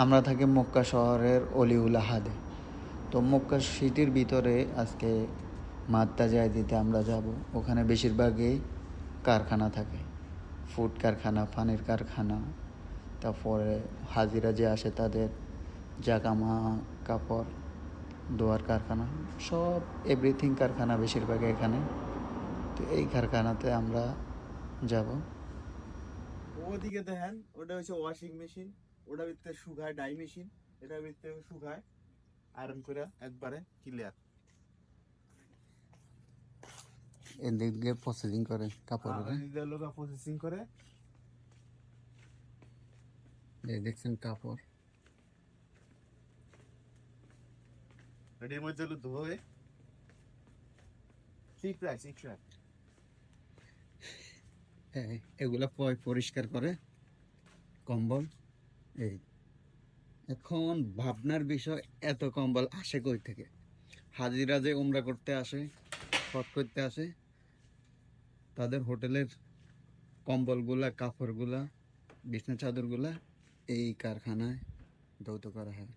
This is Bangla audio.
আমরা থাকি মক্কা শহরের অলিউল আহাদে। তো মক্কা সিটির ভিতরে আজকে মাত্তা যায় দিতে আমরা যাব। ওখানে বেশিরভাগই কারখানা থাকে, ফুড কারখানা, পানির কারখানা, তারপরে হাজিরা যে আসে তাদের জাকামা কাপড় ধোয়ার কারখানা, সব এভরিথিং কারখানা বেশিরভাগ এখানে। তো এই কারখানাতে আমরা যাব। ওদিকে দেখেন, ওটা হচ্ছে ওয়াশিং মেশিন। ওটা ভিতরে শুকায় ডাই মেশিন। এটা ভিতরে শুকায় আয়রন করে একবারে ক্লিয়ার। এদিকে প্রসেসিং করে কাপড়ের। লোকা প্রসেসিং করে। এই দেখছেন কাপড়। এটির মধ্যে হলো ধোয়ে ঠিক রাখ ঠিক রাখ। হ্যাঁ, এগুলা পরিষ্কার করে কম্বল। এই এখন ভাবনার বিষয়, এত কম্বল আসে কই থেকে? হাজিরা যে উমরা করতে আসে, হজ করতে আসে, তাদের হোটেলের কম্বলগুলা, কাপড়গুলা, বিছনা চাদরগুলা এই কারখানায় ধৌত করা হয়।